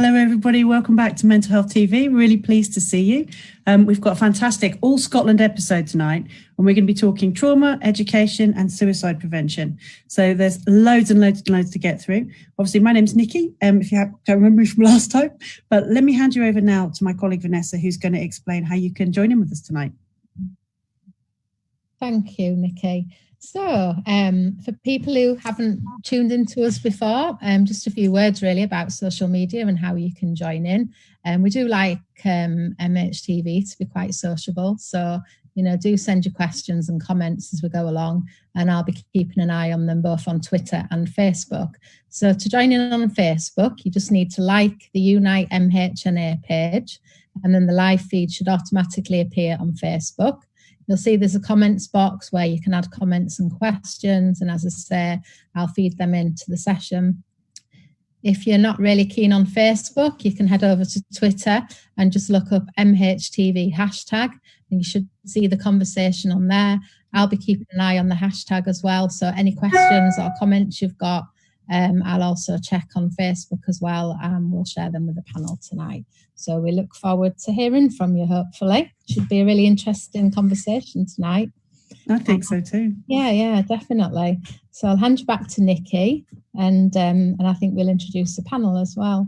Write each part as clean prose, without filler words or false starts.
Hello everybody, welcome back to Mental Health TV. Really pleased to see you. We've got a fantastic All Scotland episode tonight, and we're going to be talking trauma, education and suicide prevention. So there's loads and loads and loads to get through. Obviously my name's Nicky, if you don't remember me from last time, but let me hand you over now to my colleague Vanessa, who's going to explain how you can join in with us tonight. Thank you, Nicky. So, for people who haven't tuned into us before, just a few words really about social media and how you can join in. We do like MHTV to be quite sociable, so do send your questions and comments as we go along, and I'll be keeping an eye on them both on Twitter and Facebook. So to join in on Facebook, you just need to like the Unite MHNA page, and then the live feed should automatically appear on Facebook. You'll see there's a comments box where you can add comments and questions, and as I say, I'll feed them into the session. If you're not really keen on Facebook, you can head over to Twitter and just look up MHTV hashtag, and you should see the conversation on there. I'll be keeping an eye on the hashtag as well, so any questions or comments you've got, I'll also check on Facebook as well, and we'll share them with the panel tonight. So we look forward to hearing from you, hopefully. Should be a really interesting conversation tonight. I think so too. Yeah, definitely. So I'll hand you back to Nicky, and I think we'll introduce the panel as well.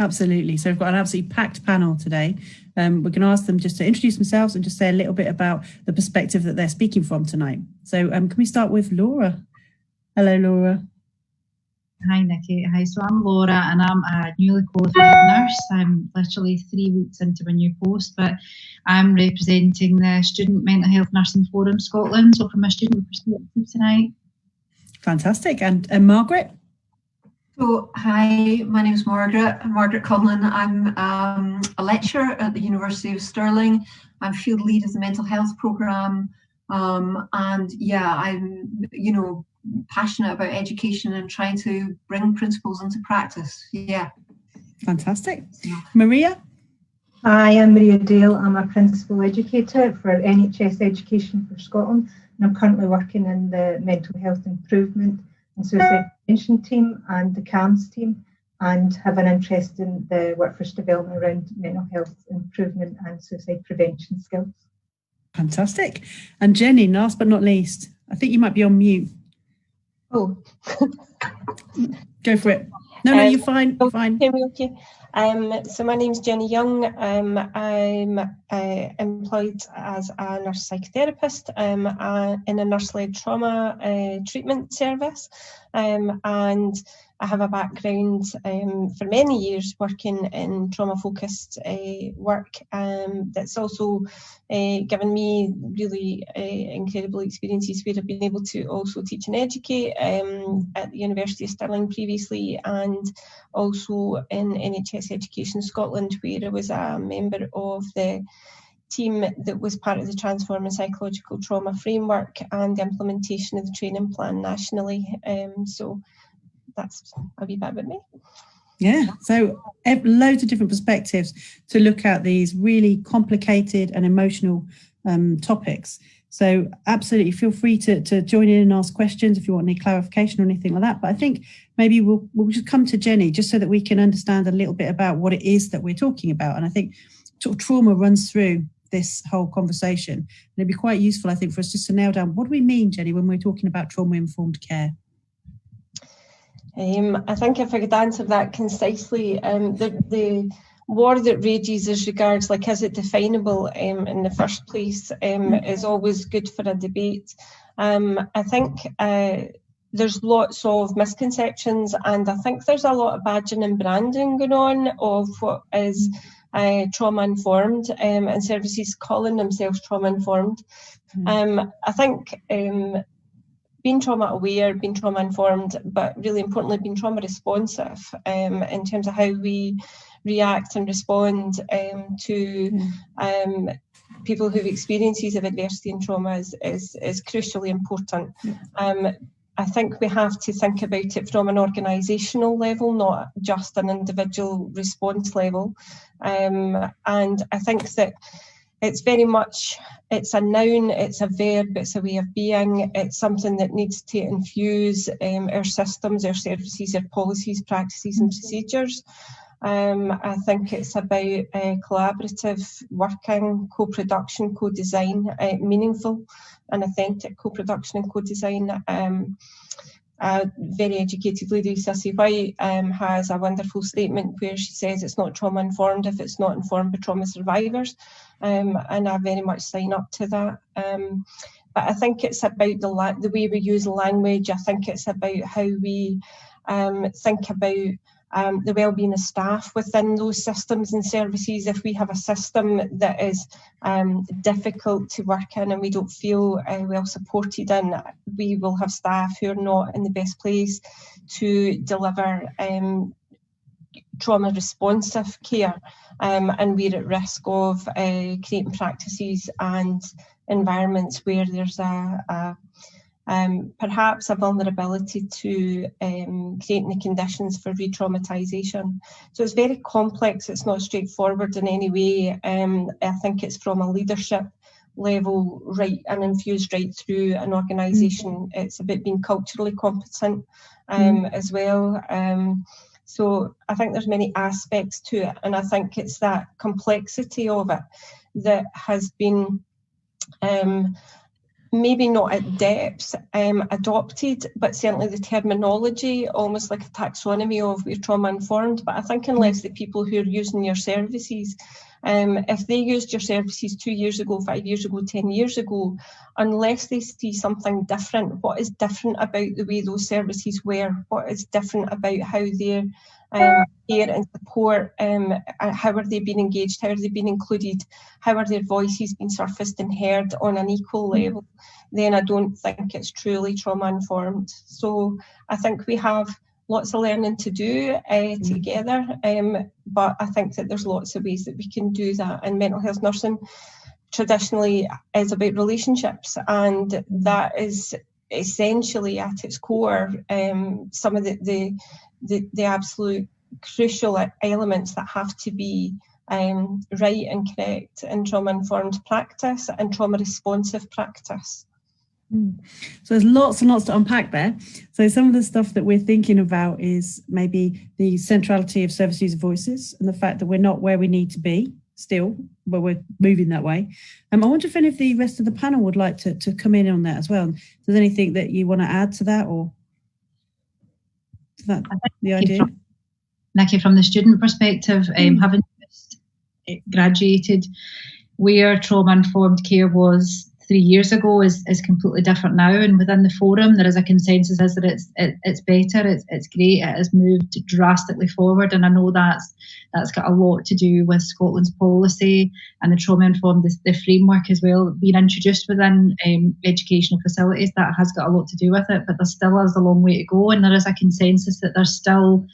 Absolutely. So we've got an absolutely packed panel today. We're going to ask them just to introduce themselves and just say a little bit about the perspective that they're speaking from tonight. So can we start with Laura? Hello, Laura. Hi, Nicky. Hi, so I'm Laura, and I'm a newly qualified nurse. I'm literally 3 weeks into my new post, but I'm representing the Student Mental Health Nursing Forum Scotland, so from a student perspective tonight. Fantastic. And Margaret? So, hi, my name is Margaret Conlon. I'm a lecturer at the University of Stirling. I'm field lead of the mental health programme, and yeah, I'm, passionate about education and trying to bring principles into practice. Yeah. Fantastic. Maria? Hi, I'm Maria Dale. I'm a principal educator for NHS Education for Scotland, and I'm currently working in the mental health improvement and suicide prevention team and the CAMS team, and have an interest in the workforce development around mental health improvement and suicide prevention skills. Fantastic. And Jenny, last but not least, I think you might be on mute. Oh, go for it. No, you're fine. You're fine. Okay. So my name's Jenny Young. I'm employed as a nurse psychotherapist in a nurse-led trauma treatment service, and I have a background for many years working in trauma-focused work that's also given me really incredible experiences where I've been able to also teach and educate at the University of Stirling previously, and also in NHS Education Scotland, where I was a member of the team that was part of the Transforming Psychological Trauma Framework and the implementation of the training plan nationally. So that's a wee bit about me. Yeah, so loads of different perspectives to look at these really complicated and emotional topics. So absolutely feel free to join in and ask questions if you want any clarification or anything like that. But I think maybe we'll just come to Jenny just so that we can understand a little bit about what it is that we're talking about. And I think sort of trauma runs through this whole conversation. And it'd be quite useful, I think, for us just to nail down, what do we mean, Jenny, when we're talking about trauma-informed care? I think if I could answer that concisely, the war that rages as regards, like, is it definable in the first place, is always good for a debate. I think there's lots of misconceptions, and I think there's a lot of badging and branding going on of what is trauma-informed, and services calling themselves trauma-informed. I think being trauma aware, being trauma informed, but really importantly being trauma responsive in terms of how we react and respond to people who have experiences of adversity and trauma is crucially important. I think we have to think about it from an organisational level, not just an individual response level. And I think that it's very much, it's a noun, it's a verb, it's a way of being, it's something that needs to infuse our systems, our services, our policies, practices and procedures. I think it's about collaborative working, co-production, co-design, meaningful and authentic co-production and co-design. A very educated lady, Sissy White, has a wonderful statement where she says it's not trauma informed if it's not informed by trauma survivors, and I very much sign up to that. But I think it's about the way we use language. I think it's about how we think about the well-being of staff within those systems and services. If we have a system that is difficult to work in and we don't feel well supported in, we will have staff who are not in the best place to deliver trauma responsive care, and we're at risk of creating practices and environments where there's perhaps a vulnerability to creating the conditions for re-traumatisation. So it's very complex, it's not straightforward in any way. I think it's from a leadership level right and infused right through an organisation. It's about being culturally competent as well. So I think there's many aspects to it, and I think it's that complexity of it that has been maybe not at depth adopted, but certainly the terminology, almost like a taxonomy of we're trauma informed. But I think unless the people who are using your services, if they used your services 2 years ago, 5 years ago, 10 years ago, unless they see something different, what is different about the way those services were, what is different about how they're care and support, how are they being engaged, how are they being included, how are their voices being surfaced and heard on an equal level, then I don't think it's truly trauma informed. So I think we have lots of learning to do together, but I think that there's lots of ways that we can do that, and mental health nursing traditionally is about relationships, and that is essentially at its core some of the absolute crucial elements that have to be right and correct in trauma-informed practice and trauma-responsive practice. So there's lots and lots to unpack there. So some of the stuff that we're thinking about is maybe the centrality of service user voices and the fact that we're not where we need to be still, but we're moving that way. I wonder if any of the rest of the panel would like to come in on that as well. Is there anything that you want to add to that, or is that the idea? Nicky, from the student perspective, having just graduated, where trauma-informed care was 3 years ago is completely different now, and within the forum there is a consensus is that it's better, it's great, it has moved drastically forward, and I know that's got a lot to do with Scotland's policy and the trauma-informed, the framework as well being introduced within educational facilities. That has got a lot to do with it, but there still is a long way to go, and there is a consensus that there's still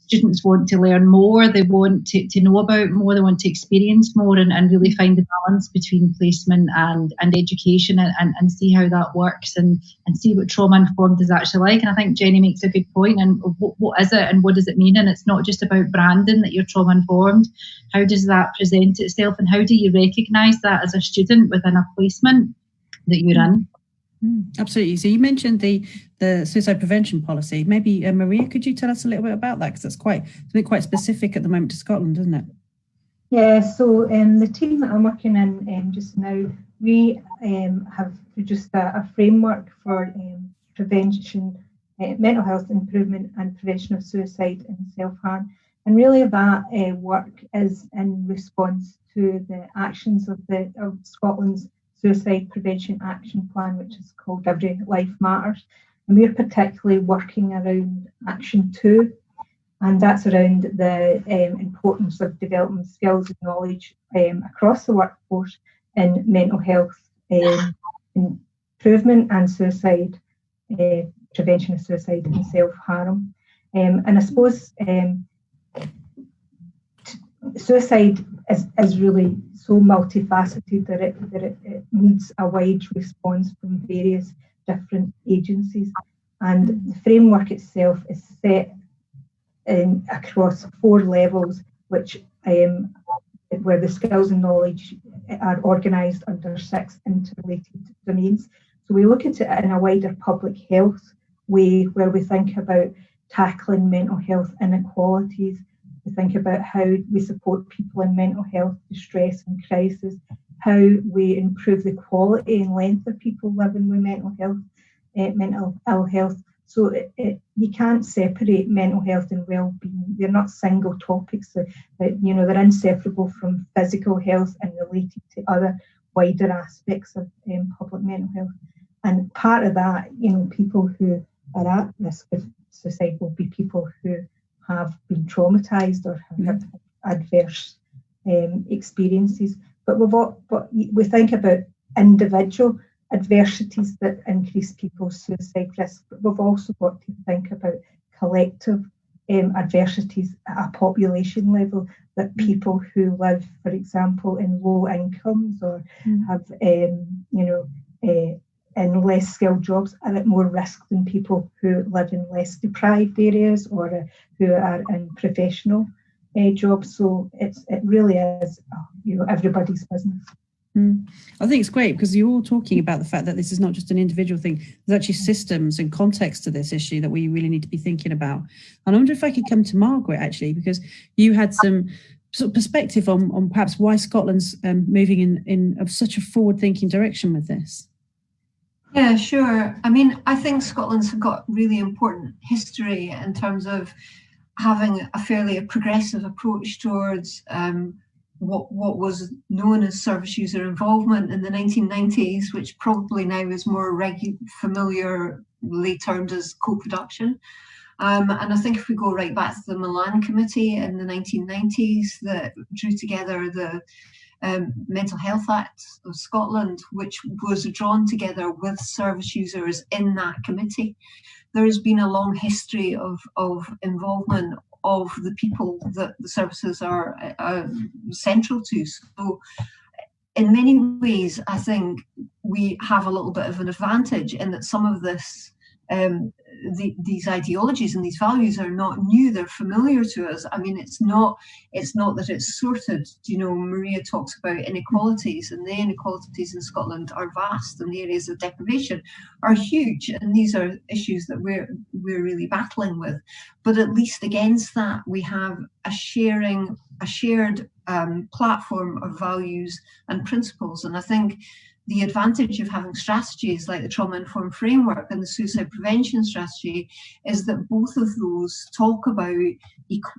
students want to learn more, they want to know about more, they want to experience more, and really find the balance between placement and education, and see how that works, and see what trauma-informed is actually like. And I think Jenny makes a good point, and what is it and what does it mean? And it's not just about branding that you're trauma-informed. How does that present itself, and how do you recognise that as a student within a placement that you're in? Absolutely. So you mentioned the suicide prevention policy. Maybe Maria, could you tell us a little bit about that, because that's something quite specific at the moment to Scotland, isn't it? Yeah. So the team that I'm working in just now, we have produced a framework for prevention, mental health improvement, and prevention of suicide and self-harm. And really, that work is in response to the actions of Scotland's Suicide Prevention Action Plan, which is called Every Life Matters. And we're particularly working around Action 2, and that's around the importance of developing skills and knowledge across the workforce in mental health improvement and suicide, prevention of suicide and self-harm. And I suppose suicide is really so multifaceted that it needs a wide response from various different agencies, and the framework itself is set across 4 levels, which where the skills and knowledge are organised under 6 interrelated domains. So we look at it in a wider public health way, where we think about tackling mental health inequalities, to think about how we support people in mental health distress and crisis, how we improve the quality and length of people living with mental ill health. So you can't separate mental health and well-being. They're not single topics. They're inseparable from physical health and related to other wider aspects of public mental health. And part of that, people who are at risk of suicide will be people who have been traumatised or have had adverse experiences. But we think about individual adversities that increase people's suicide risk, but we've also got to think about collective adversities at a population level, that people who live, for example, in low incomes or have, in less skilled jobs are at more risk than people who live in less deprived areas or who are in professional jobs. So it really is, everybody's business. I think it's great because you're all talking about the fact that this is not just an individual thing. There's actually systems and context to this issue that we really need to be thinking about. And I wonder if I could come to Margaret, actually, because you had some sort of perspective on perhaps why Scotland's moving in such a forward-thinking direction with this. Yeah, sure. I mean, I think Scotland's got really important history in terms of having a fairly progressive approach towards what was known as service user involvement in the 1990s, which probably now is more familiarly termed as co-production. And I think if we go right back to the Milan Committee in the 1990s that drew together the Mental Health Act of Scotland, which was drawn together with service users in that committee, there has been a long history of involvement of the people that the services are central to. So in many ways, I think we have a little bit of an advantage in that some of this, these ideologies and these values are not new, they're familiar to us. I mean, it's not that it's sorted. Maria talks about inequalities, and the inequalities in Scotland are vast, and the areas of deprivation are huge, and these are issues that we're really battling with. But at least against that, we have a shared platform of values and principles. And I think the advantage of having strategies like the trauma-informed framework and the suicide prevention strategy is that both of those talk about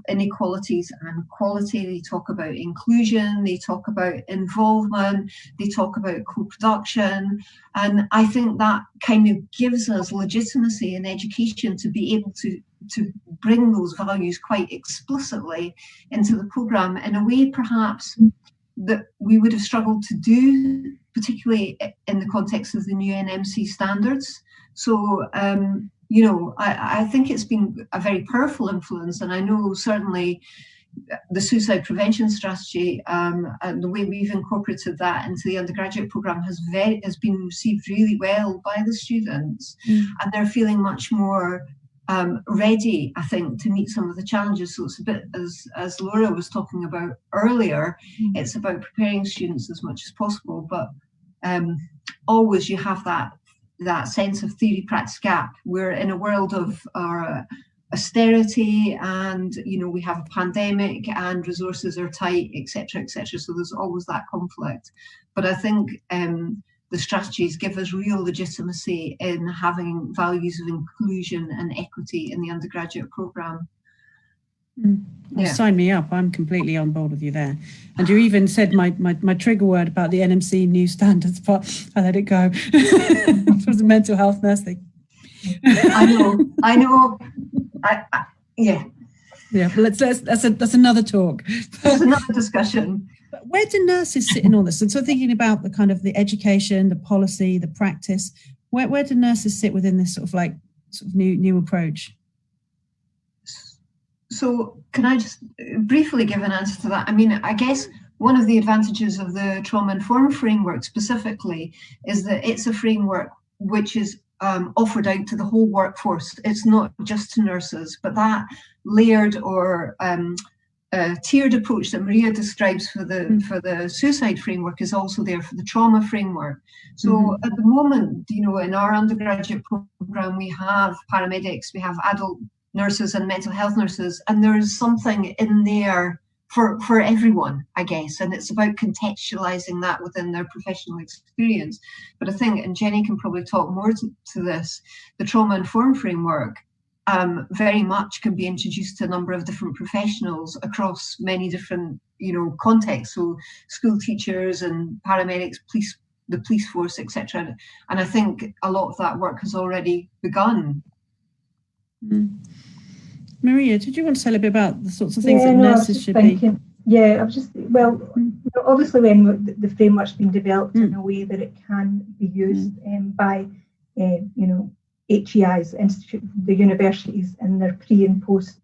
inequalities and equality. They talk about inclusion, they talk about involvement, they talk about co-production. And I think that kind of gives us legitimacy in education to be able to bring those values quite explicitly into the programme in a way perhaps that we would have struggled to do, particularly in the context of the new NMC standards. So, I think it's been a very powerful influence, and I know certainly the suicide prevention strategy and the way we've incorporated that into the undergraduate programme has been received really well by the students, and they're feeling much more ready, I think, to meet some of the challenges. So it's a bit, as Laura was talking about earlier, it's about preparing students as much as possible, but always you have that sense of theory practice gap. We're in a world of austerity, and we have a pandemic and resources are tight, etc., etc. So there's always that conflict. But I think the strategies give us real legitimacy in having values of inclusion and equity in the undergraduate programme. Well, sign me up. I'm completely on board with you there. And you even said my trigger word about the NMC new standards, but I let it go. It was a mental health nursing. I know. Yeah. But that's another talk. That's another discussion. But where do nurses sit in all this? And so thinking about the kind of the education, the policy, the practice, where do nurses sit within this sort of new approach? So can I just briefly give an answer to that? I mean, I guess one of the advantages of the trauma-informed framework specifically is that it's a framework which is offered out to the whole workforce. It's not just to nurses, but that layered or tiered approach that Maria describes for the suicide framework is also there for the trauma framework. So at the moment, in our undergraduate programme, we have paramedics, we have adult nurses and mental health nurses, and there's something in there for everyone, I guess, and it's about contextualizing that within their professional experience. But I think, and Jenny can probably talk more to this, the trauma-informed framework very much can be introduced to a number of different professionals across many different, contexts. So school teachers and paramedics, the police force, etc. And I think a lot of that work has already begun. Maria, did you want to say a little bit about the sorts of things that nurses should be? Yeah, I was just, obviously when the framework's been developed in a way that it can be used by, HEIs, the universities, in their pre and post,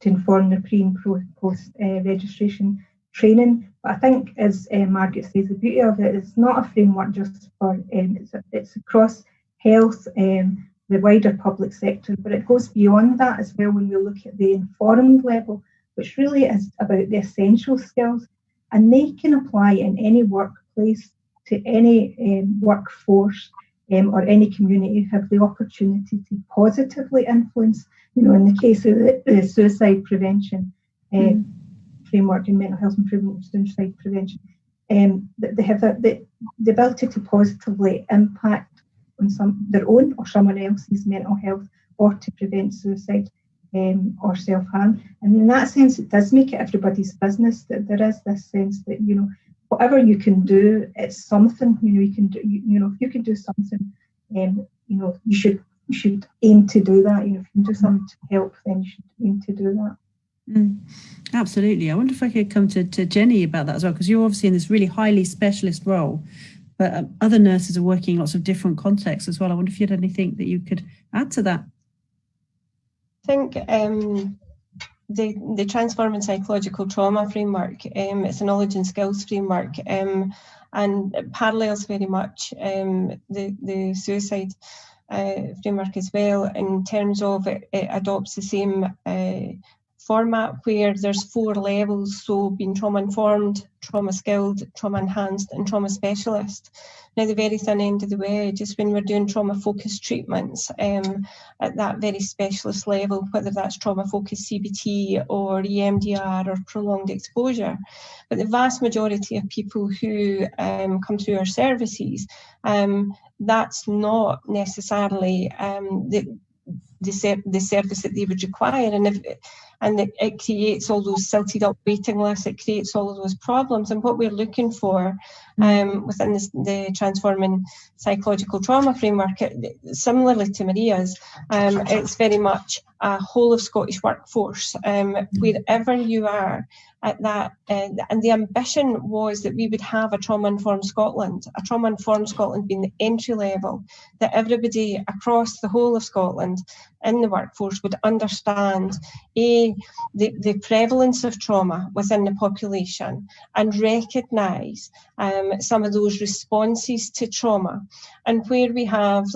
to inform their pre and post registration training. But I think, as Margaret says, the beauty of it is not a framework just for, it's across health, the wider public sector, but it goes beyond that as well when we look at the informed level, which really is about the essential skills, and they can apply in any workplace, to any workforce, or any community, have the opportunity to positively influence. In the case of the suicide prevention framework and mental health improvement, suicide prevention, they have the ability to positively impact on their own or someone else's mental health, or to prevent suicide or self-harm. And in that sense, it does make it everybody's business, that there is this sense that, whatever you can do, it's something, you can do, if you can do something, you should aim to do that. If you can do something to help, then you should aim to do that. Absolutely. I wonder if I could come to Jenny about that as well, because you're obviously in this really highly specialist role, but other nurses are working in lots of different contexts as well. I wonder if you had anything that you could add to that. I think the Transforming Psychological Trauma framework, it's a knowledge and skills framework, and it parallels very much the suicide framework as well, in terms of it adopts the same format, where there's 4 levels, so being trauma-informed, trauma-skilled, trauma-enhanced and trauma-specialist. Now, the very thin end of the wedge is when we're doing trauma-focused treatments at that very specialist level, whether that's trauma-focused CBT or EMDR or prolonged exposure. But the vast majority of people who come through our services, that's not necessarily the service that they would require, and it creates all those silted up waiting lists, it creates all of those problems. And what we're looking for within the Transforming Psychological Trauma framework, similarly to Maria's, it's very much a whole of Scottish workforce, wherever you are at that, and the ambition was that we would have a trauma-informed Scotland being the entry level, that everybody across the whole of Scotland in the workforce would understand the prevalence of trauma within the population, and recognise some of those responses to trauma. And where we have,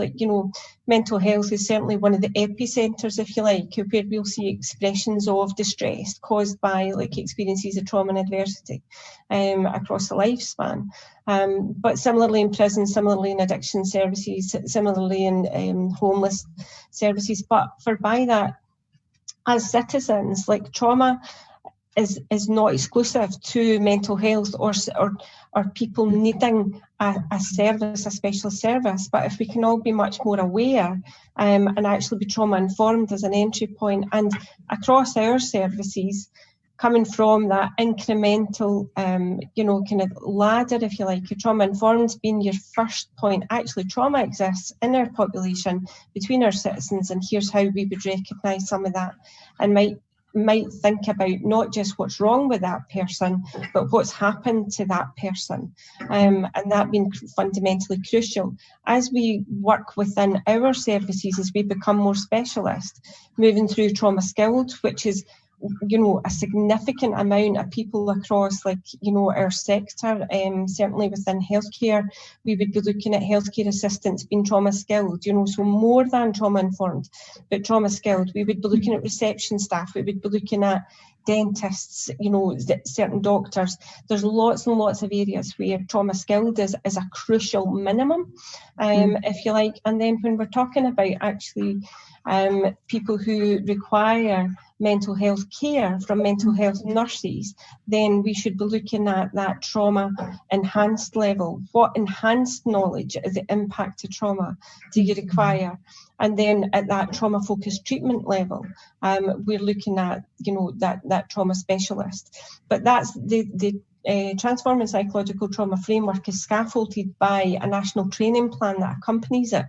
mental health is certainly one of the epicentres, if you like, where we'll see expressions of distress caused by experiences of trauma and adversity across the lifespan. But similarly in prison, similarly in addiction services, similarly in homeless services. But by that, as citizens, trauma is not exclusive to mental health or people needing a service, a special service. But if we can all be much more aware and actually be trauma informed as an entry point, and across our services, coming from that incremental, kind of ladder, if you like, trauma informed being your first point. Actually, trauma exists in our population, between our citizens, and here's how we would recognise some of that, and might think about not just what's wrong with that person, but what's happened to that person, and that being fundamentally crucial. As we work within our services, as we become more specialist, moving through trauma skilled, which is a significant amount of people across our sector, certainly within healthcare, we would be looking at healthcare assistants being trauma skilled, so more than trauma informed, but trauma skilled. We would be looking at reception staff, we would be looking at dentists, certain doctors. There's lots and lots of areas where trauma skilled is a crucial minimum, if you like. And then when we're talking about actually people who require mental health care from mental health nurses, then we should be looking at that trauma enhanced level. What enhanced knowledge of the impact of trauma do you require? And then at that trauma focused treatment level, we're looking at, that trauma specialist. But that's the Transforming Psychological Trauma framework is scaffolded by a national training plan that accompanies it.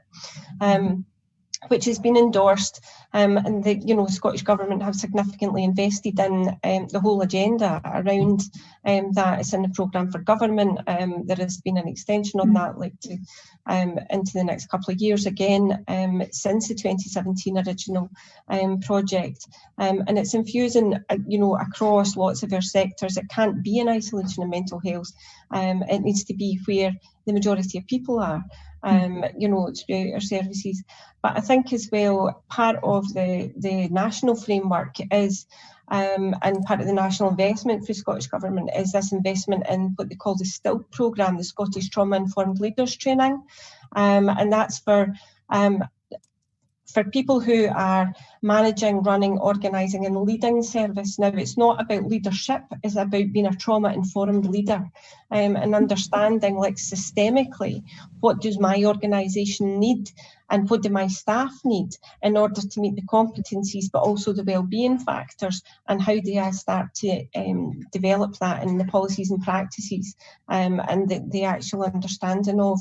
Which has been endorsed, and the Scottish Government have significantly invested in the whole agenda around that. It's in the programme for government. There has been an extension on that, into the next couple of years again, since the 2017 original project, and it's infusing, across lots of our sectors. It can't be in isolation of mental health. It needs to be where the majority of people are. Throughout our services. But I think as well, part of the national framework is, and part of the national investment for Scottish Government is this investment in what they call the STILT programme, the Scottish Trauma Informed Leaders Training, and that's for people who are managing, running, organising and leading service. Now, it's not about leadership, it's about being a trauma-informed leader, and understanding, systemically, what does my organisation need and what do my staff need in order to meet the competencies, but also the wellbeing factors, and how do I start to develop that in the policies and practices, and the actual understanding of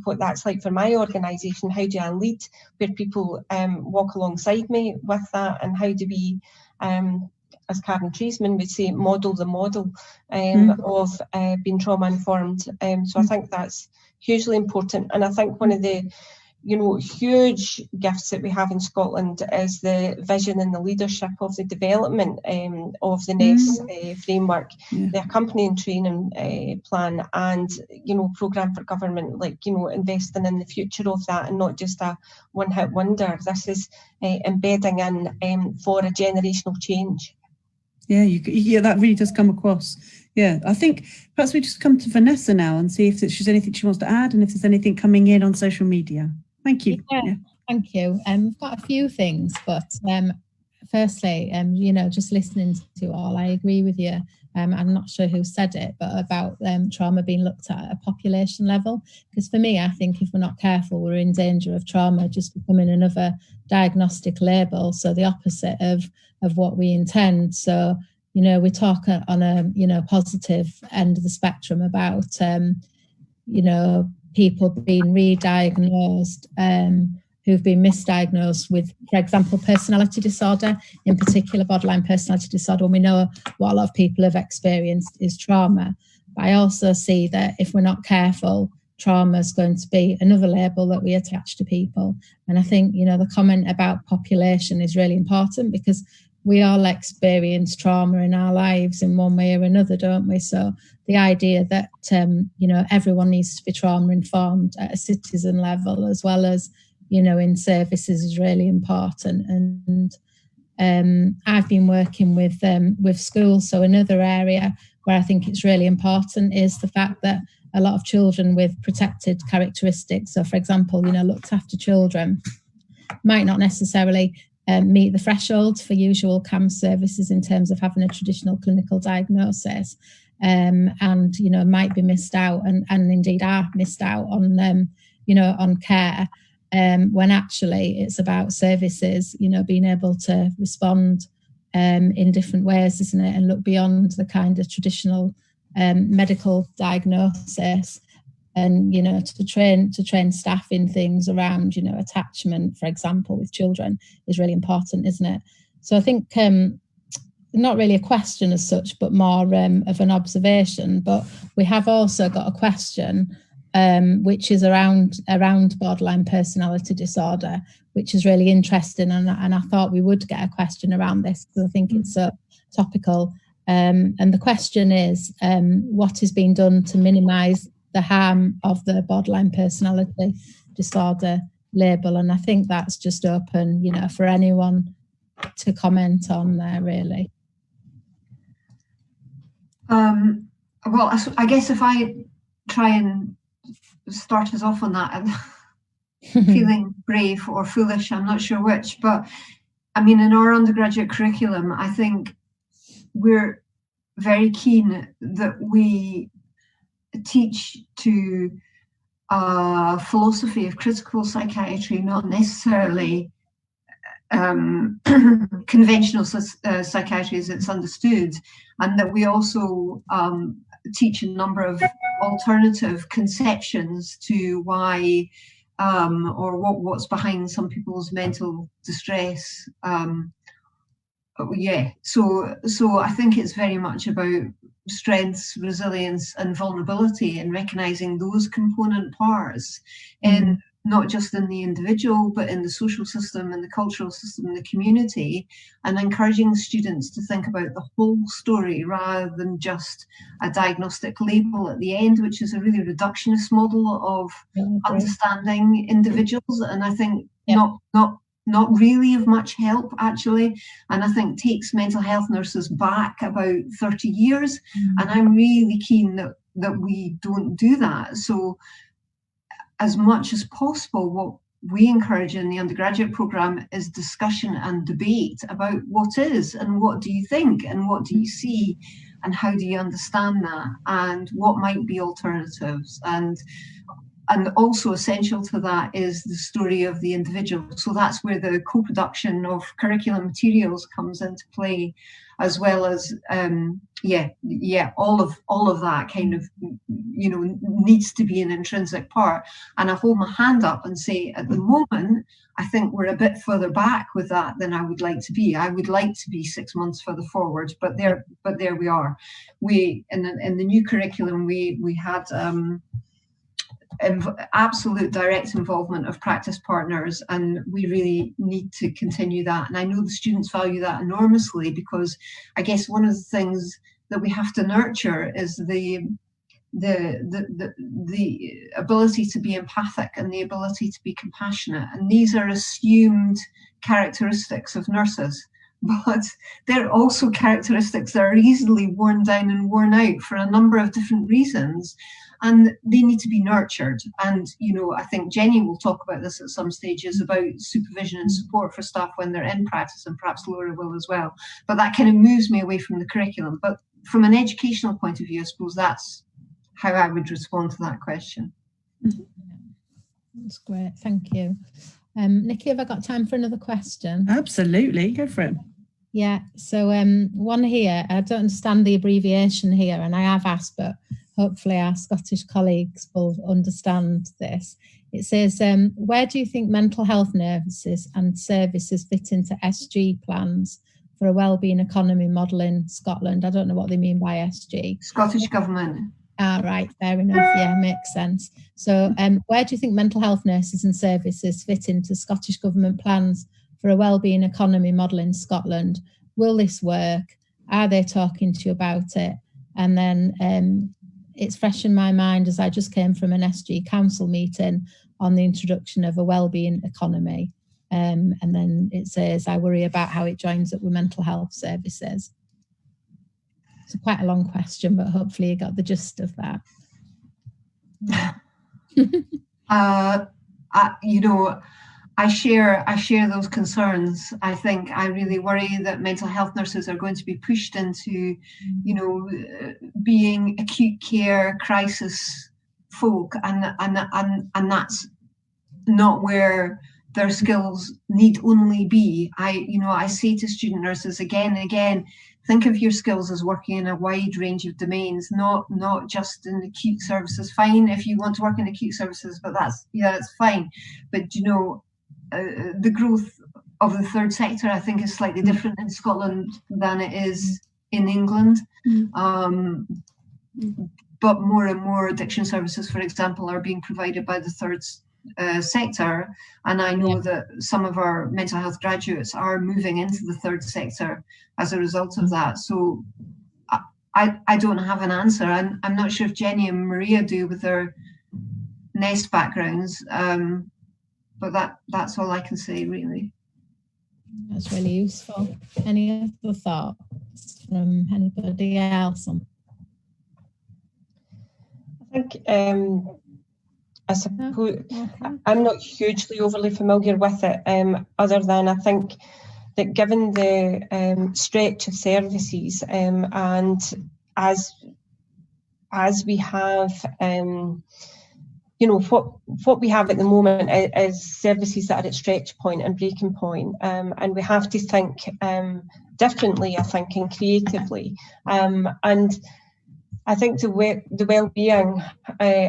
what that's like for my organisation. How do I lead where people walk alongside me with that, and how do we, as Karen Treisman would say, model the model of being trauma informed. So I think that's hugely important, and I think one of the huge gifts that we have in Scotland is the vision and the leadership of the development of the NEST framework, the accompanying training plan, and programme for government, investing in the future of that, and not just a one-hit wonder. This is embedding in for a generational change. Yeah, that really does come across. Yeah, I think perhaps we just come to Vanessa now and see if there's anything she wants to add, and if there's anything coming in on social media. Thank you. Yeah. Thank you. We've got a few things, but firstly, just listening to all, I agree with you. I'm not sure who said it, but about trauma being looked at a population level. Because for me, I think if we're not careful, we're in danger of trauma just becoming another diagnostic label. So the opposite of what we intend. So, we talk on a, positive end of the spectrum about, people being re-diagnosed, who've been misdiagnosed with, for example, personality disorder, in particular borderline personality disorder. And we know what a lot of people have experienced is trauma. But I also see that if we're not careful, trauma is going to be another label that we attach to people. And I think, the comment about population is really important, because we all experience trauma in our lives in one way or another, don't we? So the idea that, everyone needs to be trauma informed at a citizen level, as well as, in services, is really important. And I've been working with schools. So another area where I think it's really important is the fact that a lot of children with protected characteristics, so for example, looked after children, might not necessarily meet the threshold for usual CAM services in terms of having a traditional clinical diagnosis, and might be missed out, and indeed are missed out on on care, when actually it's about services being able to respond in different ways, isn't it, and look beyond the kind of traditional medical diagnosis. And to train staff in things around attachment, for example, with children is really important, isn't it? So I think not really a question as such, but more of an observation. But we have also got a question which is around borderline personality disorder, which is really interesting, and I thought we would get a question around this because I think it's so topical. And the question is, what is being done to minimise the harm of the borderline personality disorder label? And I think that's just open, for anyone to comment on there, really. Well, I guess if I try and start us off on that, and feeling brave or foolish, I'm not sure which, but I mean, in our undergraduate curriculum, I think we're very keen that we teach to a philosophy of critical psychiatry, not necessarily conventional psychiatry as it's understood, and that we also teach a number of alternative conceptions to why or what's behind some people's mental distress. Yeah, so I think it's very much about strengths, resilience, and vulnerability, and recognizing those component parts in not just in the individual, but in the social system, in the cultural system, in the community, and encouraging students to think about the whole story rather than just a diagnostic label at the end, which is a really reductionist model of understanding individuals, and I think not really of much help, actually, and I think takes mental health nurses back about 30 years, and I'm really keen that we don't do that. So as much as possible, what we encourage in the undergraduate programme is discussion and debate about what is, and what do you think, and what do you see, and how do you understand that, and what might be alternatives. And also essential to that is the story of the individual. So that's where the co-production of curriculum materials comes into play, as well as all of that kind of, you know, needs to be an intrinsic part. And I hold my hand up and say, at the moment, I think we're a bit further back with that than I would like to be. I would like to be 6 months further forward, but there we are. We in the new curriculum we had absolute direct involvement of practice partners, and we really need to continue that. And I know the students value that enormously, because I guess one of the things that we have to nurture is the ability to be empathic and the ability to be compassionate, and these are assumed characteristics of nurses, but they're also characteristics that are easily worn down and worn out for a number of different reasons, and they need to be nurtured. And, you know, I think Jenny will talk about this at some stages, about supervision and support for staff when they're in practice, and perhaps Laura will as well. But that kind of moves me away from the curriculum. But from an educational point of view, I suppose that's how I would respond to that question. That's great, thank you. Nicky, have I got time for another question? Absolutely, go for it. Yeah, so one here, I don't understand the abbreviation here, and I have asked, but hopefully our Scottish colleagues will understand this. It says, where do you think mental health nurses and services fit into SG plans for a wellbeing economy model in Scotland? I don't know what they mean by SG. Scottish Government. Right, fair enough. Yeah, makes sense. So where do you think mental health nurses and services fit into Scottish Government plans for a wellbeing economy model in Scotland? Will this work? Are they talking to you about it? And then it's fresh in my mind as I just came from an SG council meeting on the introduction of a wellbeing economy. And then it says, I worry about how it joins up with mental health services. It's quite a long question, but hopefully you got the gist of that. You know, I share those concerns. I think I really worry that mental health nurses are going to be pushed into, you know, being acute care crisis folk, and that's not where their skills need only be. I say to student nurses again and again, think of your skills as working in a wide range of domains, not just in acute services. Fine if you want to work in acute services, but that's fine. But you know, the growth of the third sector, I think, is slightly different in Scotland than it is in England. But more and more addiction services, for example, are being provided by the third sector, and I know that some of our mental health graduates are moving into the third sector as a result of that. So I don't have an answer. I'm not sure if Jenny and Maria do with their NEST backgrounds, but that's all I can say, really. That's really useful. Any other thoughts from anybody else? think I suppose I'm not hugely overly familiar with it, other than I think that given the stretch of services, and as we have, what we have at the moment is services that are at stretch point and breaking point, and we have to think differently, I think, and creatively, and I think the well-being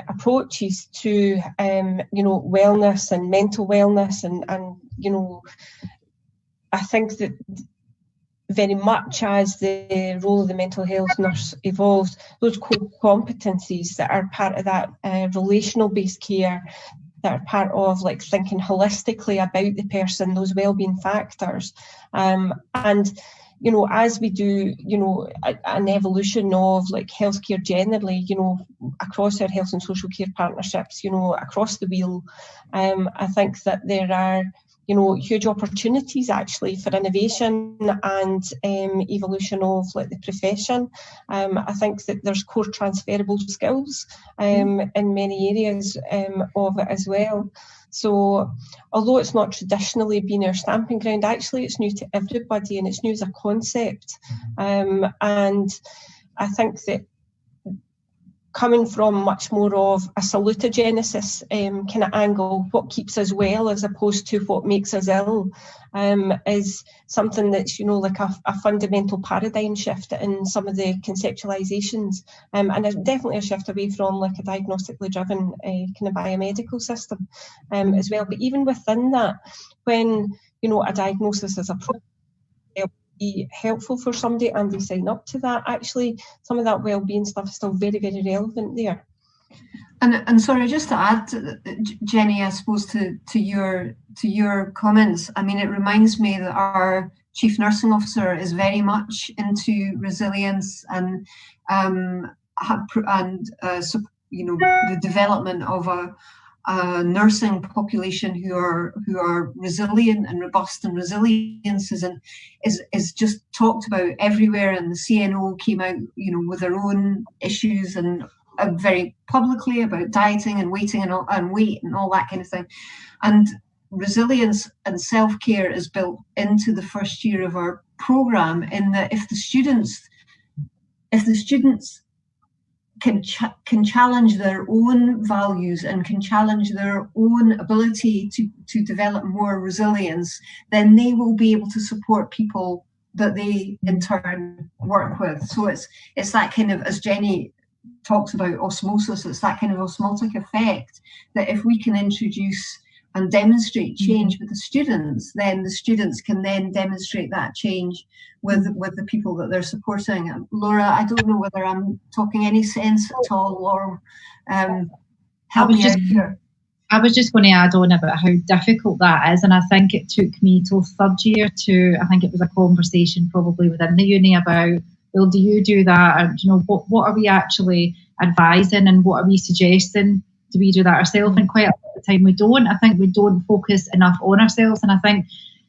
approaches to wellness and mental wellness, and I think that very much as the role of the mental health nurse evolves, those core competencies that are part of that relational based care, that are part of like thinking holistically about the person, those well-being factors, and as we do, an evolution of like healthcare generally, across our health and social care partnerships, across the wheel, I think that there are, huge opportunities actually for innovation and evolution of like the profession. I think that there's core transferable skills in many areas of it as well. So although it's not traditionally been our stamping ground, actually it's new to everybody and it's new as a concept. And I think that coming from much more of a salutogenesis kind of angle, what keeps us well as opposed to what makes us ill, is something that's, like a fundamental paradigm shift in some of the conceptualizations, and definitely a shift away from like a diagnostically driven kind of biomedical system as well. But even within that, when, a diagnosis is appropriate, be helpful for somebody and they sign up to that, actually some of that well-being stuff is still very, very relevant there. And sorry, just to add, Jenny, I suppose to your comments, I mean, it reminds me that our Chief Nursing Officer is very much into resilience and the development of a nursing population who are resilient and robust, and resilience is just talked about everywhere. And the CNO came out, with their own issues and very publicly about dieting and weight and all that kind of thing. And resilience and self-care is built into the first year of our program, in that if the students can challenge their own values and can challenge their own ability to develop more resilience, then they will be able to support people that they in turn work with. So it's that kind of, as Jenny talks about osmosis, it's that kind of osmotic effect, that if we can introduce and demonstrate change with the students, then the students can then demonstrate that change with the people that they're supporting. Laura, I don't know whether I'm talking any sense at all, or help me out here. I was just going to add on about how difficult that is, and I think it took me till third year I think it was a conversation probably within the uni about, well, do you do that? Or, what are we actually advising and what are we suggesting? Do we do that ourselves? And quite a lot of the time we don't. I think we don't focus enough on ourselves, and I think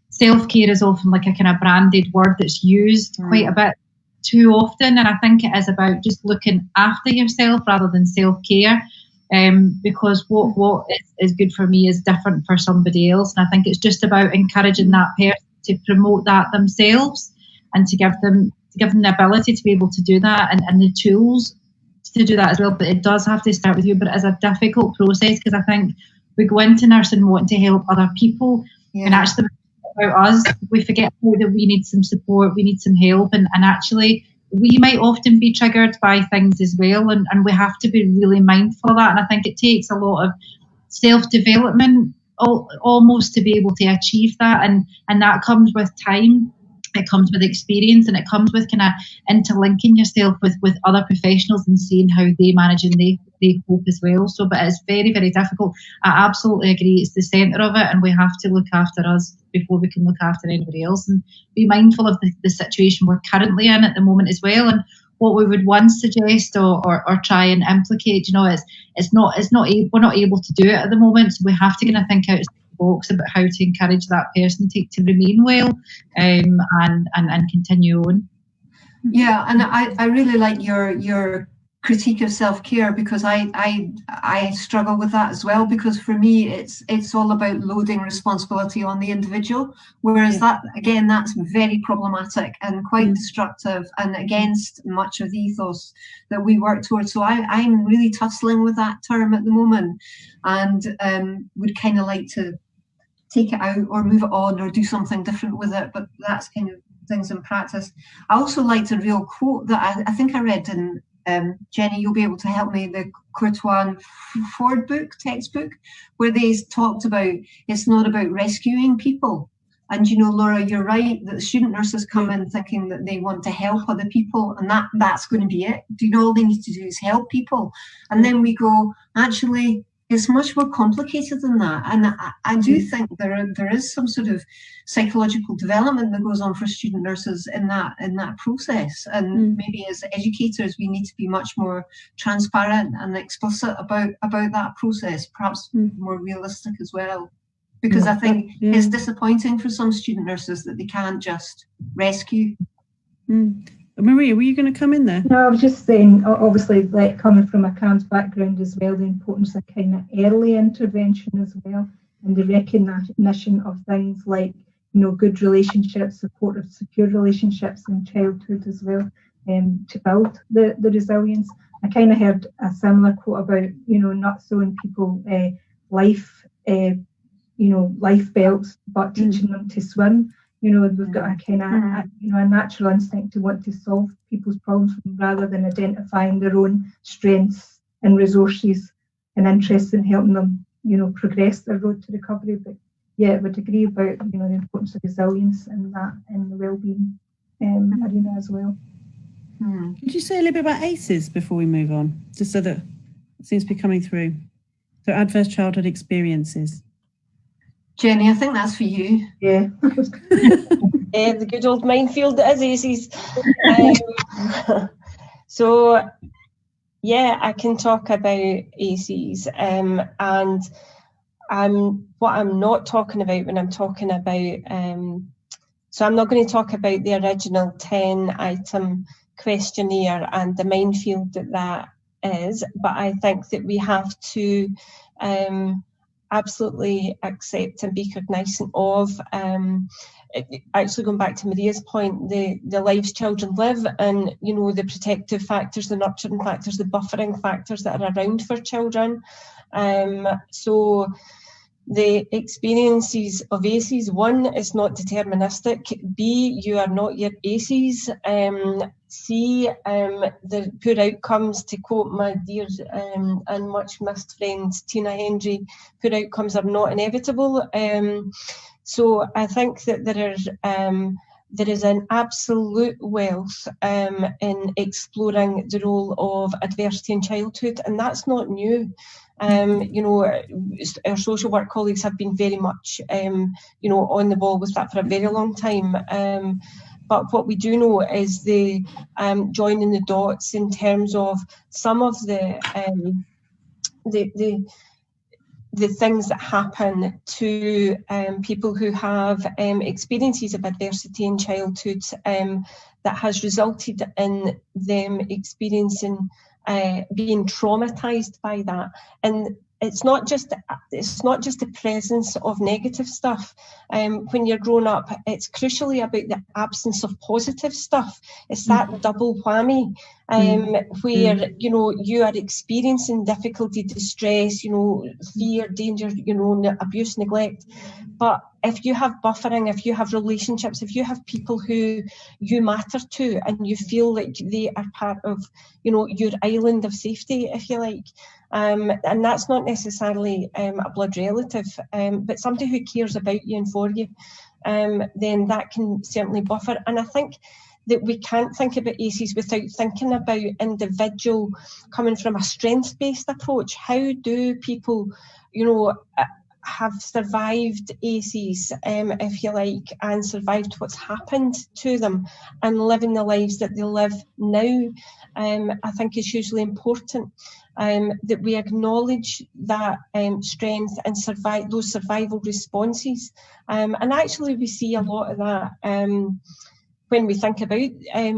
self-care is often like a kind of branded word that's used quite a bit too often, and I think it is about just looking after yourself rather than self-care, because what is good for me is different for somebody else, and I think it's just about encouraging that person to promote that themselves and to give them the ability to be able to do that and the tools to do that as well. But it does have to start with you, but it's a difficult process, because I think we go into nursing wanting to help other people, and actually about us, we forget that we need some support, we need some help, and actually we might often be triggered by things as well, and we have to be really mindful of that. And I think it takes a lot of self-development almost to be able to achieve that, and that comes with time. It comes with experience, and it comes with kind of interlinking yourself with other professionals and seeing how they manage and they cope as well. So, but it's very, very difficult. I absolutely agree. It's the centre of it, and we have to look after us before we can look after anybody else, and be mindful of the situation we're currently in at the moment as well. And what we would once suggest or try and implicate, we're not able to do it at the moment. So we have to kind of think out box about how to encourage that person to remain well and continue on. Yeah, and I really like your critique of self-care, because I struggle with that as well, because for me it's all about loading responsibility on the individual, whereas that, again, that's very problematic and quite destructive and against much of the ethos that we work towards. So I'm really tussling with that term at the moment, and would kind of like to take it out or move it on or do something different with it, but that's kind of things in practice. I also liked a real quote that I think I read in Jenny, you'll be able to help me, the Courtois Ford textbook, where they talked about it's not about rescuing people. And you know, Laura, you're right, that student nurses come in thinking that they want to help other people, and that's going to be it. Do you know, all they need to do is help people. And then we go, actually, it's much more complicated than that. And I do think there is some sort of psychological development that goes on for student nurses in that process. And maybe as educators, we need to be much more transparent and explicit about that process, perhaps more realistic as well. Because I think it's disappointing for some student nurses that they can't just rescue. Maria, were you going to come in there? No, I was just saying, obviously, like coming from a CAMS background as well, the importance of kind of early intervention as well, and the recognition of things like, you know, good relationships, supportive, secure relationships in childhood as well, to build the resilience. I kind of heard a similar quote about, you know, not sewing people life belts, but teaching them to swim. You know, we've got a kind of, a natural instinct to want to solve people's problems rather than identifying their own strengths and resources and interests in helping them, you know, progress their road to recovery. But yeah, I would agree about, you know, the importance of resilience and that in the wellbeing arena as well. Could you say a little bit about ACEs before we move on, just so that it seems to be coming through? So adverse childhood experiences. Jenny, I think that's for you. Yeah. The good old minefield that is ACEs. So, yeah, I can talk about ACEs. And what I'm not talking about when I'm talking about, so I'm not going to talk about the original 10-item questionnaire and the minefield that is, but I think that we have to absolutely accept and be cognizant of, actually going back to Maria's point, the lives children live, and you know, the protective factors, the nurturing factors, the buffering factors that are around for children. So the experiences of ACEs, one, is not deterministic. B, you are not your ACEs. C, the poor outcomes, to quote my dear and much missed friend Tina Hendry, poor outcomes are not inevitable. So I think that there is an absolute wealth in exploring the role of adversity in childhood, and that's not new. You know, our social work colleagues have been very much, you know, on the ball with that for a very long time. But what we do know is the joining the dots in terms of some of the things that happen to people who have experiences of adversity in childhood that has resulted in them experiencing being traumatized by that. And it's not just the presence of negative stuff. When you're grown up, it's crucially about the absence of positive stuff. It's that double whammy where, you know, you are experiencing difficulty, distress, you know, fear, danger, you know, abuse, neglect. But if you have buffering, if you have relationships, if you have people who you matter to and you feel like they are part of, you know, your island of safety, if you like, and that's not necessarily a blood relative, but somebody who cares about you and for you, then that can certainly buffer. And I think that we can't think about ACEs without thinking about individual coming from a strength-based approach. How do people, you know, have survived ACEs, if you like, and survived what's happened to them and living the lives that they live now? I think is hugely important, that we acknowledge that strength and survive those survival responses. And actually we see a lot of that when we think about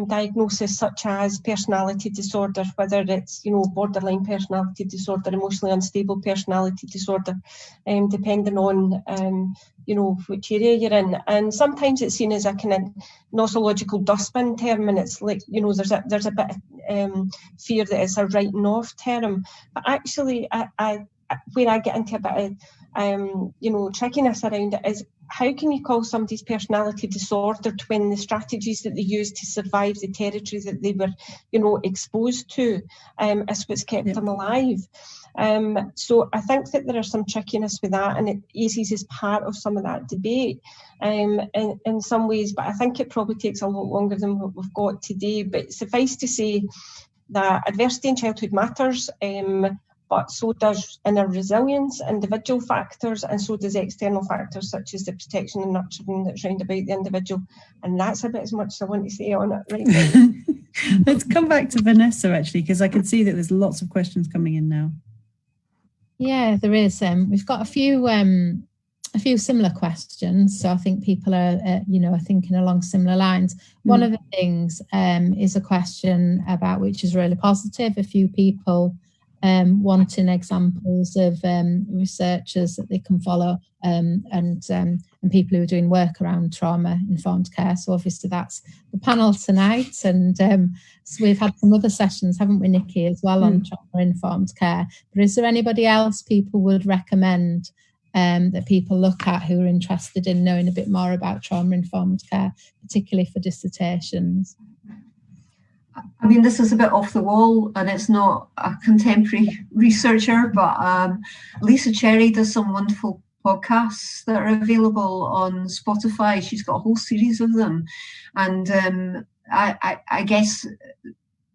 diagnosis such as personality disorder, whether it's, you know, borderline personality disorder, emotionally unstable personality disorder, depending on, you know, which area you're in. And sometimes it's seen as a kind of nosological dustbin term, and it's like, you know, there's a bit of fear that it's a writing off term. But actually, where I get into a bit of, you know, trickiness around it is, how can you call somebody's personality disordered when the strategies that they used to survive the territory that they were, you know, exposed to is what's kept them alive? So I think that there are some trickiness with that, and ACEs is part of some of that debate in some ways, but I think it probably takes a lot longer than what we've got today. But suffice to say that adversity in childhood matters, but so does inner resilience, individual factors, and so does external factors such as the protection and nurturing that's round about the individual. And that's about as much as I want to say on it right now. Let's come back to Vanessa, actually, because I can see that there's lots of questions coming in now. Yeah, there is. We've got a few similar questions, so I think people are, you know, are thinking along similar lines. One of the things is a question about, which is really positive, a few people wanting examples of researchers that they can follow, and people who are doing work around trauma-informed care. So obviously that's the panel tonight, and so we've had some other sessions, haven't we, Nicky, as well, on trauma-informed care. But is there anybody else people would recommend that people look at who are interested in knowing a bit more about trauma-informed care, particularly for dissertations? I mean, this is a bit off the wall, and it's not a contemporary researcher, but Lisa Cherry does some wonderful podcasts that are available on Spotify. She's got a whole series of them, and I guess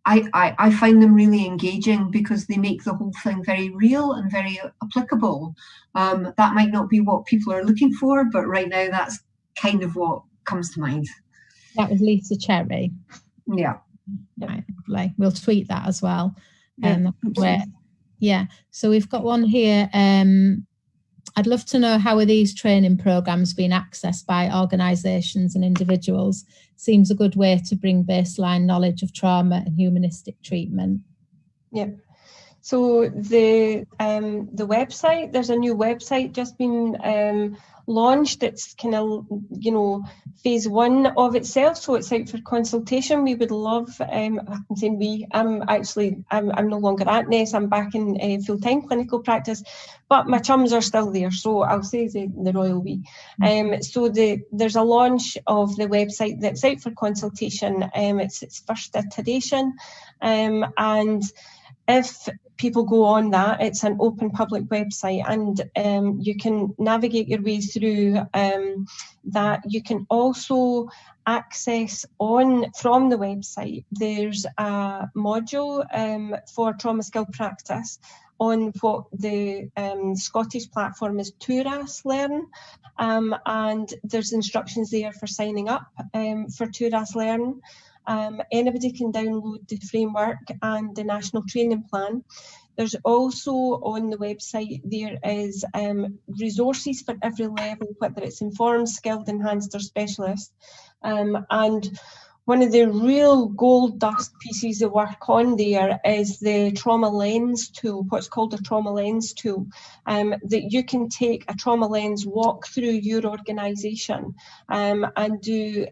I find them really engaging because they make the whole thing very real and very applicable. That might not be what people are looking for, but right now that's kind of what comes to mind. That was Lisa Cherry. Yeah. Right, lovely. We'll tweet that as well. Yeah, yeah. So we've got one here. I'd love to know, how are these training programs being accessed by organisations and individuals? Seems a good way to bring baseline knowledge of trauma and humanistic treatment. Yeah. So the website, there's a new website just been launched. It's kind of, you know, phase one of itself, so it's out for consultation. We would love, I'm saying we, I'm no longer at NES, I'm back in full-time clinical practice, but my chums are still there, so I'll say the royal we. So there's a launch of the website that's out for consultation. It's its first iteration, and if people go on that, it's an open public website, and you can navigate your way through that. You can also access from the website. There's a module for trauma skill practice on what the Scottish platform is TURAS Learn, and there's instructions there for signing up for TURAS Learn. Anybody can download the framework and the national training plan. There's also on the website, there is resources for every level, whether it's informed, skilled, enhanced or specialist. And one of the real gold dust pieces of work on there is the trauma lens tool, what's called a trauma lens tool, that you can take a trauma lens walk through your organisation and do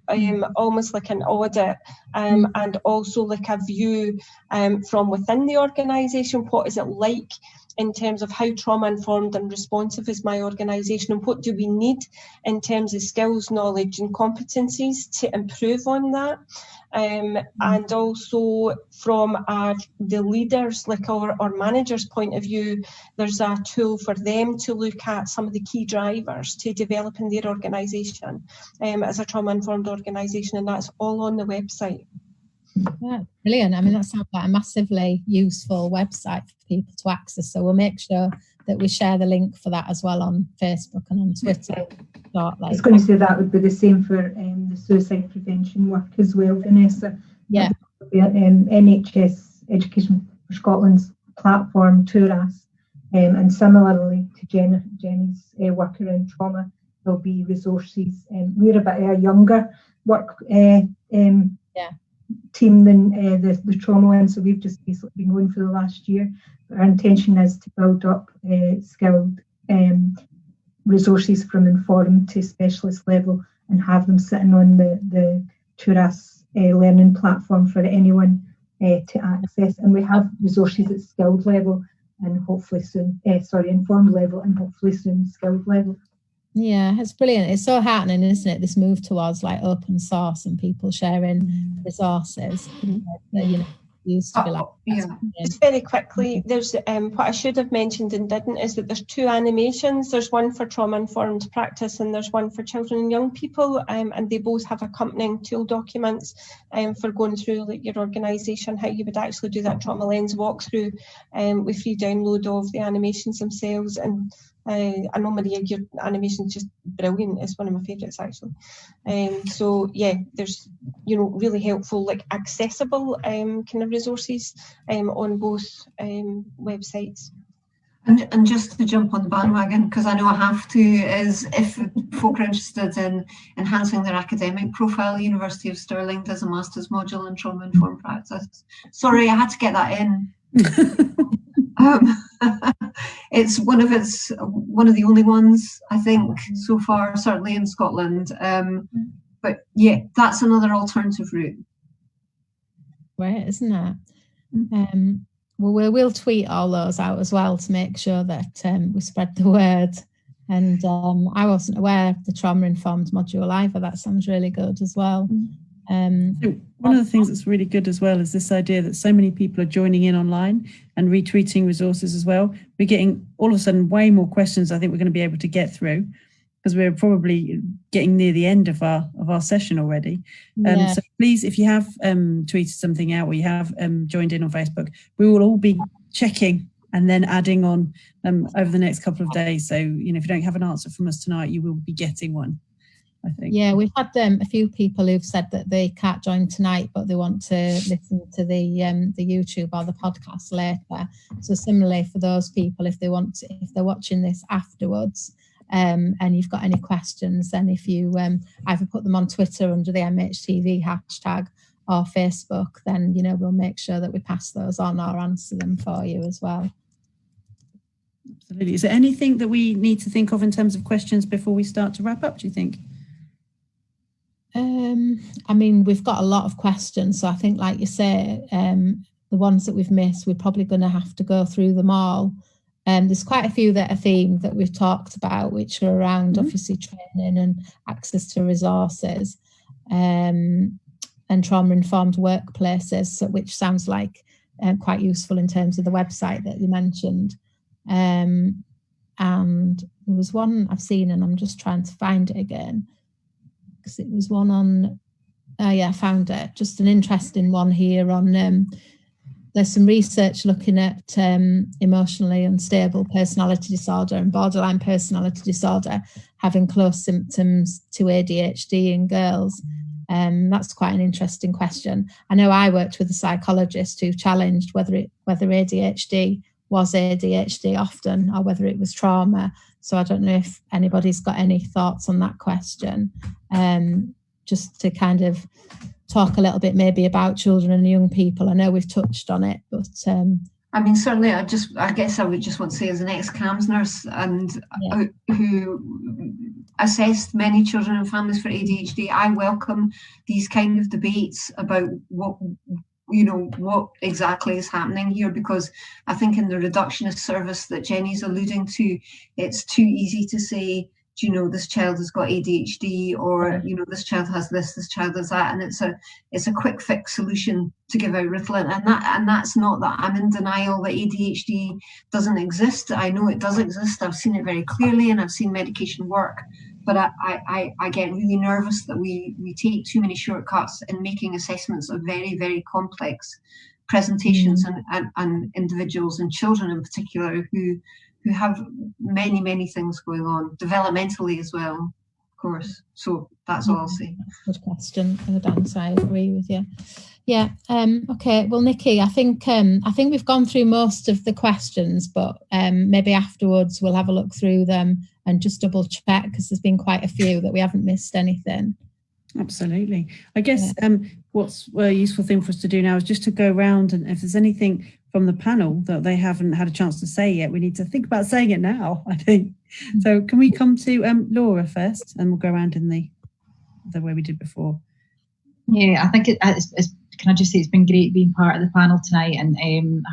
almost like an audit, and also like a view from within the organisation. What is it like in terms of how trauma-informed and responsive is my organisation, and what do we need in terms of skills, knowledge and competencies to improve on that. And also from the leaders, like our managers' point of view, there's a tool for them to look at some of the key drivers to developing their organisation as a trauma-informed organisation, and that's all on the website. Yeah, brilliant. I mean, that sounds like a massively useful website for people to access. So we'll make sure that we share the link for that as well on Facebook and on Twitter. I was going to say that would be the same for the suicide prevention work as well, Vanessa. Yeah. NHS Education for Scotland's platform, TURAS, and similarly to Jenny's work around trauma, there'll be resources. We're a bit of a younger work team than the trauma one. So we've just basically been going for the last year. But our intention is to build up skilled resources from informed to specialist level and have them sitting on the TURAS learning platform for anyone to access. And we have resources at skilled level and hopefully soon, informed level and hopefully soon skilled level. Yeah, it's brilliant. It's so heartening, isn't it? This move towards like open source and people sharing resources. Used to be like Just very quickly, there's what I should have mentioned and didn't is that there's 2 animations. There's one for trauma-informed practice and there's one for children and young people, and they both have accompanying tool documents for going through like your organisation, how you would actually do that trauma lens walkthrough with free download of the animations themselves. And I know, Maria, your animation's just brilliant. It's one of my favourites, actually. So yeah, there's really helpful, like accessible kind of resources on both websites. And just to jump on the bandwagon, because I know I have to, is if folk are interested in enhancing their academic profile, University of Stirling does a master's module in trauma-informed practice. Sorry, I had to get that in. It's one of the only ones, I think, so far, certainly in Scotland. But yeah, that's another alternative route. Great, isn't it? Well, we'll tweet all those out as well to make sure that we spread the word. And I wasn't aware of the trauma-informed module either. That sounds really good as well. So one of the things that's really good as well is this idea that so many people are joining in online and retweeting resources as well. We're getting all of a sudden way more questions I think we're going to be able to get through, because we're probably getting near the end of our session already. So please, if you have tweeted something out or you have joined in on Facebook, we will all be checking and then adding on over the next couple of days. So, if you don't have an answer from us tonight, you will be getting one, I think. Yeah, we've had a few people who've said that they can't join tonight, but they want to listen to the YouTube or the podcast later. So similarly for those people, if they're watching this afterwards, and you've got any questions, then if you either put them on Twitter under the MHTV hashtag or Facebook, then we'll make sure that we pass those on or answer them for you as well. Absolutely. Is there anything that we need to think of in terms of questions before we start to wrap up, do you think? I mean, we've got a lot of questions, so I think, like you say, the ones that we've missed, we're probably going to have to go through them all. There's quite a few that are themed that we've talked about, which are around obviously training and access to resources, and trauma-informed workplaces, which sounds like quite useful in terms of the website that you mentioned. And there was one I've seen, and I'm just trying to find it again, because it was one on, I found it, just an interesting one here on, there's some research looking at emotionally unstable personality disorder and borderline personality disorder having close symptoms to ADHD in girls. That's quite an interesting question. I know I worked with a psychologist who challenged whether ADHD was ADHD often or whether it was trauma. So I don't know if anybody's got any thoughts on that question, just to kind of talk a little bit maybe about children and young people. I know we've touched on it, but I mean, certainly I guess I would just want to say, as an ex-CAMHS nurse and who assessed many children and families for ADHD, I welcome these kind of debates about what exactly is happening here, because I think in the reductionist service that Jenny's alluding to, it's too easy to say, this child has got ADHD, or this child has this child has that, and it's a quick fix solution to give out Ritalin, and that's not that I'm in denial that ADHD doesn't exist. I know it does exist. I've seen it very clearly, and I've seen medication work. But I get really nervous that we take too many shortcuts in making assessments of very, very complex presentations and individuals and children in particular who have many, many things going on developmentally as well, of course. So that's all I'll say. Good question, Dance. I agree with you. Yeah. Okay. Well, Nicky, I think we've gone through most of the questions, but maybe afterwards we'll have a look through them and just double check, because there's been quite a few that we haven't missed anything. Absolutely. I guess what's a useful thing for us to do now is just to go around, and if there's anything from the panel that they haven't had a chance to say yet, we need to think about saying it now, I think. So can we come to Laura first, and we'll go around in the way we did before. Yeah, I think it's can I just say it's been great being part of the panel tonight, and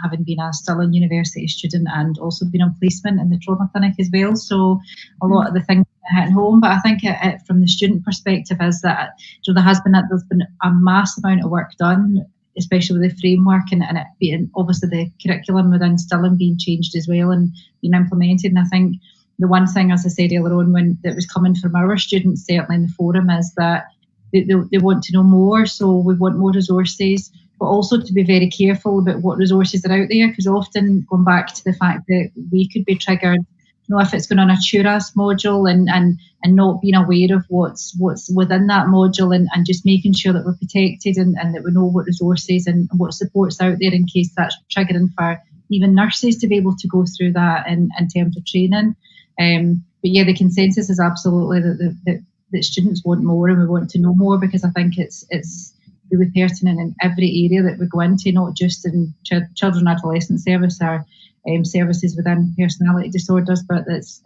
having been a Stirling University student and also been on placement in the trauma clinic as well. So a lot of the things are hitting home, but I think from the student perspective is that there's been a massive amount of work done, especially with the framework and it being obviously the curriculum within Stirling being changed as well and being implemented. And I think the one thing, as I said earlier on, that was coming from our students, certainly in the forum, is that they want to know more, so we want more resources, but also to be very careful about what resources are out there, because often going back to the fact that we could be triggered, if it's going on a TURAS module and not being aware of what's within that module and just making sure that we're protected and that we know what resources and what support's out there in case that's triggering for even nurses to be able to go through that in terms of training. But yeah, the consensus is absolutely that students want more and we want to know more, because I think it's really pertinent in every area that we go into, not just in children and adolescent service or services within personality disorders, but it's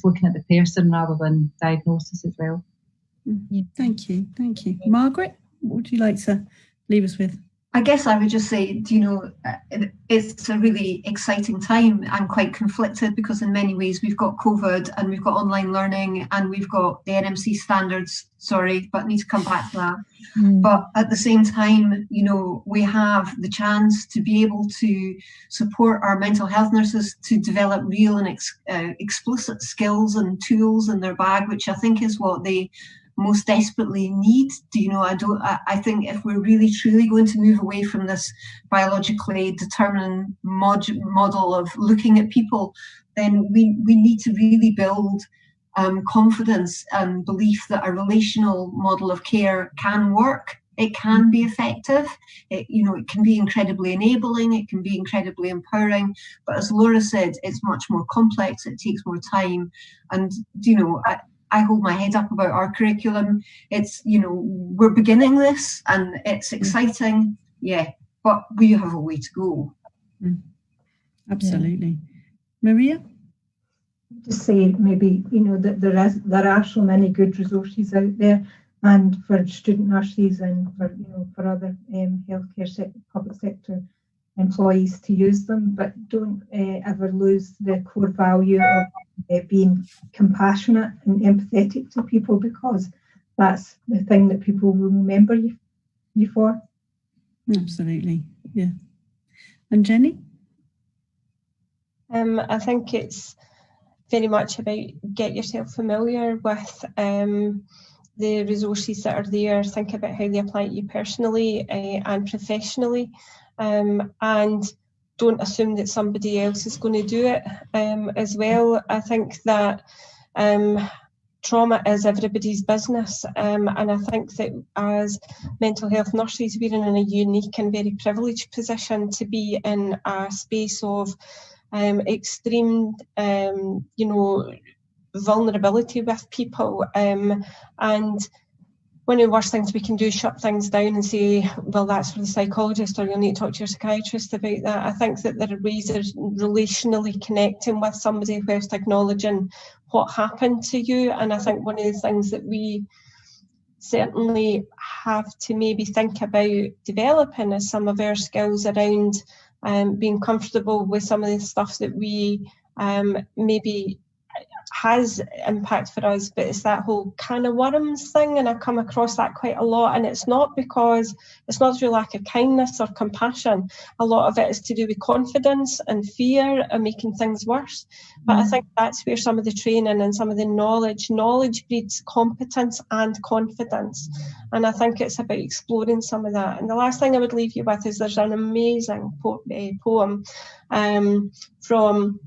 looking at the person rather than diagnosis as well. Thank you. Margaret, what would you like to leave us with? I guess I would just say, it's a really exciting time. I'm quite conflicted because in many ways we've got COVID and we've got online learning and we've got the NMC standards, but I need to come back to that. But at the same time, we have the chance to be able to support our mental health nurses to develop real and explicit skills and tools in their bag, which I think is what they most desperately need. I think if we're really truly going to move away from this biologically determined model of looking at people, then we need to really build confidence and belief that a relational model of care can work. It can be effective. It can be incredibly enabling. It can be incredibly empowering. But as Laura said, it's much more complex. It takes more time. And I hold my head up about our curriculum. It's, we're beginning this and it's exciting, but we have a way to go. Absolutely. Maria? Just say maybe, that there are so many good resources out there, and for student nurses and for other healthcare public sector employees to use them, but don't ever lose the core value of being compassionate and empathetic to people, because that's the thing that people will remember you for. Absolutely, yeah. And Jenny? I think it's very much about get yourself familiar with the resources that are there, think about how they apply to you personally and professionally, and don't assume that somebody else is going to do it as well. I think that trauma is everybody's business, and I think that as mental health nurses, we're in a unique and very privileged position to be in a space of extreme, vulnerability with people, and one of the worst things we can do is shut things down and say, well, that's for the psychologist, or you'll need to talk to your psychiatrist about that. I think that there are ways of relationally connecting with somebody whilst acknowledging what happened to you. And I think one of the things that we certainly have to maybe think about developing is some of our skills around being comfortable with some of the stuff that we maybe has impact for us, but it's that whole can of worms thing, and I come across that quite a lot, and it's not through lack of kindness or compassion. A lot of it is to do with confidence and fear and making things worse. But I think that's where some of the training and some of the knowledge breeds competence and confidence, and I think it's about exploring some of that. And the last thing I would leave you with is there's an amazing poem from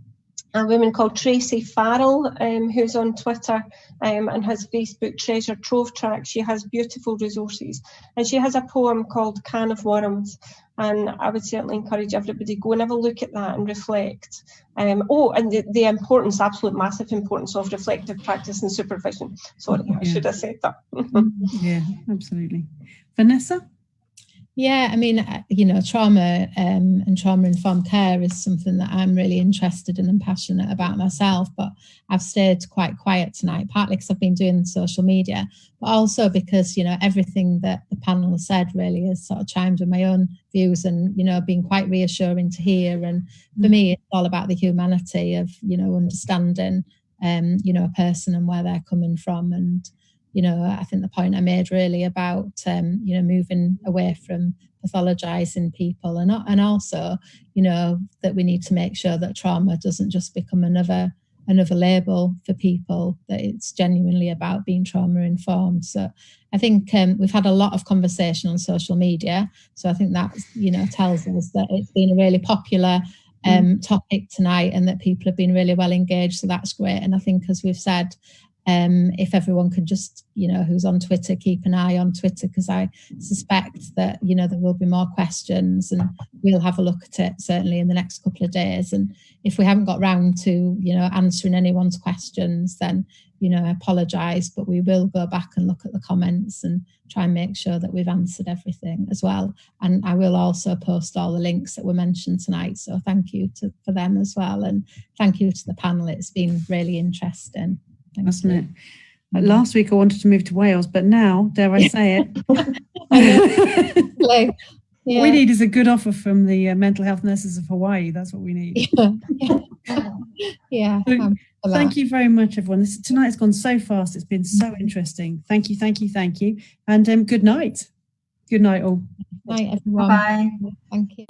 a woman called Tracy Farrell, who's on Twitter and has Facebook Treasure Trove Track. She has beautiful resources, and she has a poem called Can of Worms, and I would certainly encourage everybody go and have a look at that and reflect. And the importance, absolute massive importance of reflective practice and supervision. Sorry, I should have said that. Yeah, absolutely. Vanessa? Yeah, I mean, you know, trauma and trauma-informed care is something that I'm really interested in and passionate about myself, but I've stayed quite quiet tonight, partly because I've been doing social media, but also because, you know, everything that the panel has said really has sort of chimed with my own views and, you know, been quite reassuring to hear. And for me, it's all about the humanity of, you know, understanding, you know, a person and where they're coming from. And you know, I think the point I made really about, you know, moving away from pathologizing people and also, you know, that we need to make sure that trauma doesn't just become another label for people, that it's genuinely about being trauma informed. So I think we've had a lot of conversation on social media. So I think that, you know, tells us that it's been a really popular topic tonight and that people have been really well engaged. So that's great. And I think, as we've said, if everyone could just, you know, who's on Twitter, keep an eye on Twitter, because I suspect that, you know, there will be more questions and we'll have a look at it certainly in the next couple of days. And if we haven't got round to, you know, answering anyone's questions, then, you know, I apologise, but we will go back and look at the comments and try and make sure that we've answered everything as well. And I will also post all the links that were mentioned tonight. So thank you for them as well. And thank you to the panel. It's been really interesting. Wasn't it? Last week I wanted to move to Wales, but now, dare I say it, what we need is a good offer from the mental health nurses of Hawaii. That's what we need. Yeah. So, thank you very much, everyone. Tonight's gone so fast. It's been so interesting. Thank you. And good night. Good night, all. Night, everyone. Bye. Thank you.